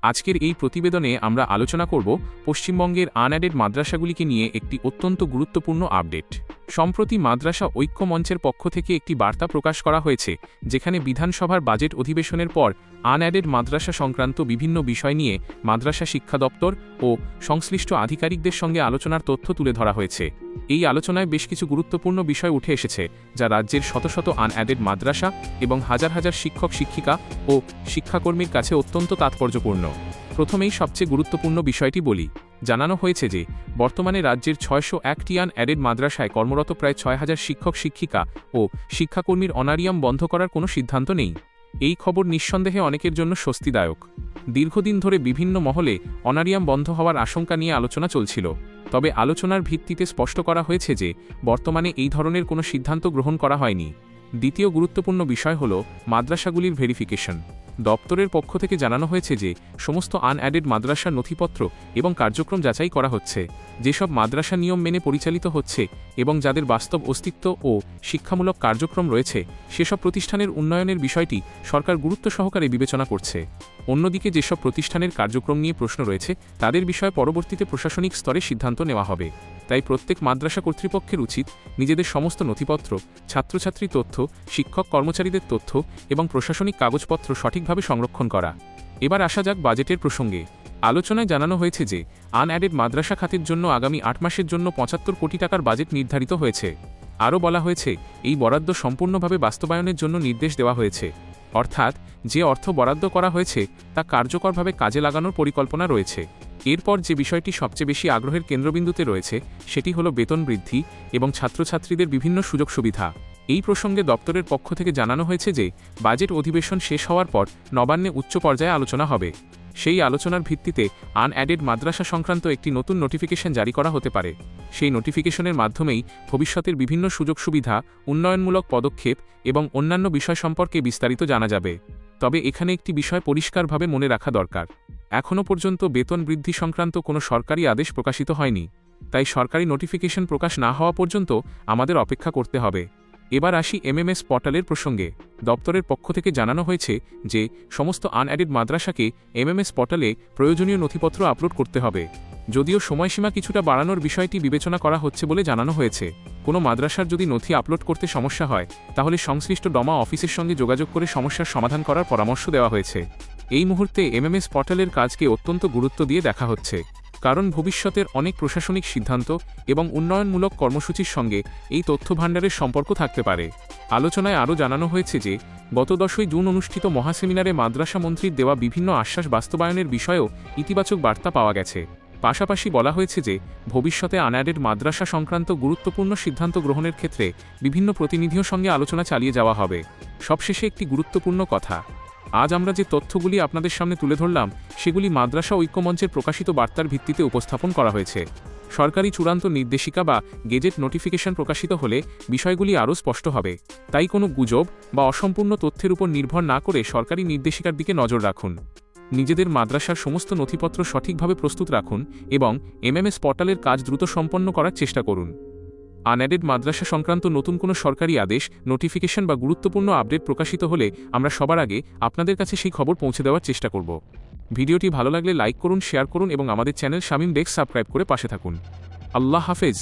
আজকের এই প্রতিবেদনে আমরা আলোচনা করব পশ্চিমবঙ্গের আনএডেড মাদ্রাসাগুলিকে নিয়ে একটি অত্যন্ত গুরুত্বপূর্ণ আপডেট। সম্প্রতি মাদ্রাসা ঐক্য মঞ্চের পক্ষ থেকে একটি বার্তা প্রকাশ করা হয়েছে, যেখানে বিধানসভার বাজেট অধিবেশনের পর আনএডেড মাদ্রাসা সংক্রান্ত বিভিন্ন বিষয় নিয়ে মাদ্রাসা শিক্ষা দপ্তর ও সংশ্লিষ্ট আধিকারিকদের সঙ্গে আলোচনার তথ্য তুলে ধরা হয়েছে। এই আলোচনায় বেশ কিছু গুরুত্বপূর্ণ বিষয় উঠে এসেছে, যা রাজ্যের শত শত আনএডেড মাদ্রাসা এবং হাজার হাজার শিক্ষক শিক্ষিকা ও শিক্ষাকর্মীর কাছে অত্যন্ত তাৎপর্যপূর্ণ। প্রথমেই সবচেয়ে গুরুত্বপূর্ণ বিষয়টি বলি। জানানো হয়েছে যে বর্তমানে রাজ্যের ৬০১টি আনএডেড মাদ্রাসায় কর্মরত প্রায় ৬,০০০ শিক্ষক শিক্ষিকা ও শিক্ষাকর্মীর অনারিয়াম বন্ধ করার কোনো সিদ্ধান্ত নেই। এই খবর নিঃসন্দেহে অনেকের জন্য স্বস্তিদায়ক। দীর্ঘদিন ধরে বিভিন্ন মহলে অনারিয়াম বন্ধ হওয়ার আশঙ্কা নিয়ে আলোচনা চলছিল, তবে আলোচনার ভিত্তিতে স্পষ্ট করা হয়েছে যে বর্তমানে এই ধরনের কোনো সিদ্ধান্ত গ্রহণ করা হয়নি। দ্বিতীয় গুরুত্বপূর্ণ বিষয় হল মাদ্রাসাগুলির ভেরিফিকেশন। দপ্তরের পক্ষ থেকে জানানো হয়েছে যে সমস্ত আনএডেড মাদ্রাসার নথিপত্র এবং কার্যক্রম যাচাই করা হচ্ছে। যেসব মাদ্রাসা নিয়ম মেনে পরিচালিত হচ্ছে এবং যাদের বাস্তব অস্তিত্ব ও শিক্ষামূলক কার্যক্রম রয়েছে, সেসব প্রতিষ্ঠানের উন্নয়নের বিষয়টি সরকার গুরুত্ব সহকারে বিবেচনা করছে। অন্যদিকে যেসব প্রতিষ্ঠানের কার্যক্রম নিয়ে প্রশ্ন রয়েছে, তাদের বিষয়ে পরবর্তীতে প্রশাসনিক স্তরে সিদ্ধান্ত নেওয়া হবে। তাই প্রত্যেক মাদ্রাসা কর্তৃপক্ষের উচিত নিজেদের সমস্ত নথিপত্র, ছাত্রছাত্রী তথ্য, শিক্ষক কর্মচারীদের তথ্য এবং প্রশাসনিক কাগজপত্র সঠিকভাবে সংরক্ষণ করা। এবার আসা যাক বাজেটের প্রসঙ্গে। আলোচনায় জানানো হয়েছে যে আনএডেড মাদ্রাসা খাতের জন্য আগামী ৮ মাসের জন্য ৭৫ কোটি টাকার বাজেট নির্ধারিত হয়েছে। আরও বলা হয়েছে, এই বরাদ্দ সম্পূর্ণভাবে বাস্তবায়নের জন্য নির্দেশ দেওয়া হয়েছে। অর্থাৎ যে অর্থ বরাদ্দ করা হয়েছে তা কার্যকরভাবে কাজে লাগানোর পরিকল্পনা রয়েছে। এরপর যে বিষয়টি সবচেয়ে বেশি আগ্রহের কেন্দ্রবিন্দুতে রয়েছে, সেটি হল বেতন বৃদ্ধি এবং ছাত্রছাত্রীদের বিভিন্ন সুযোগ সুবিধা। এই প্রসঙ্গে দপ্তরের পক্ষ থেকে জানানো হয়েছে যে বাজেট অধিবেশন শেষ হওয়ার পর নবান্নে উচ্চ পর্যায়ে আলোচনা হবে। সেই আলোচনার ভিত্তিতে আনএডেড মাদ্রাসা সংক্রান্ত একটি নতুন নোটিফিকেশন জারি করা হতে পারে। সেই নোটিফিকেশনের মাধ্যমেই ভবিষ্যতের বিভিন্ন সুযোগ সুবিধা, উন্নয়নমূলক পদক্ষেপ এবং অন্যান্য বিষয় সম্পর্কে বিস্তারিত জানা যাবে। তবে এখানে একটি বিষয় পরিষ্কারভাবে মনে রাখা দরকার। এখনও পর্যন্ত বেতন বৃদ্ধি সংক্রান্ত কোনো সরকারি আদেশ প্রকাশিত হয়নি, তাই সরকারি নোটিফিকেশন প্রকাশ না হওয়া পর্যন্ত আমাদের অপেক্ষা করতে হবে। এবার আসি এমএমএস পোর্টালের প্রসঙ্গে। দপ্তরের পক্ষ থেকে জানানো হয়েছে যে সমস্ত আনএডেড মাদ্রাসাকে এমএমএস পোর্টালে প্রয়োজনীয় নথিপত্র আপলোড করতে হবে। যদিও সময়সীমা কিছুটা বাড়ানোর বিষয়টি বিবেচনা করা হচ্ছে বলে জানানো হয়েছে। কোনো মাদ্রাসার যদি নথি আপলোড করতে সমস্যা হয়, তাহলে সংশ্লিষ্ট ডমা অফিসের সঙ্গে যোগাযোগ করে সমস্যার সমাধান করার পরামর্শ দেওয়া হয়েছে। এই মুহূর্তে এমএমএস পোর্টালের কাজকে অত্যন্ত গুরুত্ব দিয়ে দেখা হচ্ছে, কারণ ভবিষ্যতের অনেক প্রশাসনিক সিদ্ধান্ত এবং উন্নয়নমূলক কর্মসূচির সঙ্গে এই তথ্য ভাণ্ডারের সম্পর্ক থাকতে পারে। আলোচনায় আরও জানানো হয়েছে যে গত 10ই জুন অনুষ্ঠিত মহাসেমিনারে মাদ্রাসা মন্ত্রীর দেওয়া বিভিন্ন আশ্বাস বাস্তবায়নের বিষয়েও ইতিবাচক বার্তা পাওয়া গেছে। পাশাপাশি বলা হয়েছে যে ভবিষ্যতে আনএডেড মাদ্রাসা সংক্রান্ত গুরুত্বপূর্ণ সিদ্ধান্ত গ্রহণের ক্ষেত্রে বিভিন্ন প্রতিনিধির সঙ্গে আলোচনা চালিয়ে যাওয়া হবে। সবশেষে একটি গুরুত্বপূর্ণ কথা, আজ আমরা যে তথ্যগুলি আপনাদের সামনে তুলে ধরলাম, সেগুলি মাদ্রাসা ঐক্যমঞ্চের প্রকাশিত বার্তার ভিত্তিতে উপস্থাপন করা হয়েছে। সরকারি চূড়ান্ত নির্দেশিকা বা গেজেট নোটিফিকেশন প্রকাশিত হলে বিষয়গুলি আরও স্পষ্ট হবে। তাই কোনো গুজব বা অসম্পূর্ণ তথ্যের উপর নির্ভর না করে সরকারি নির্দেশিকার দিকে নজর রাখুন। নিজেদের মাদ্রাসার সমস্ত নথিপত্র সঠিকভাবে প্রস্তুত রাখুন এবং এমএমএস পোর্টালের কাজ দ্রুত সম্পন্ন করার চেষ্টা করুন। আনএডেড মাদ্রাসা সংক্রান্ত নতুন কোনো সরকারি আদেশ, নোটিফিকেশন বা গুরুত্বপূর্ণ আপডেট প্রকাশিত হলে আমরা সবার আগে আপনাদের কাছে সেই খবর পৌঁছে দেওয়ার চেষ্টা করব। ভিডিওটি ভালো লাগলে লাইক করুন, শেয়ার করুন এবং আমাদের চ্যানেল শামীম ডেস্ক সাবস্ক্রাইব করে পাশে থাকুন। আল্লাহ হাফেজ।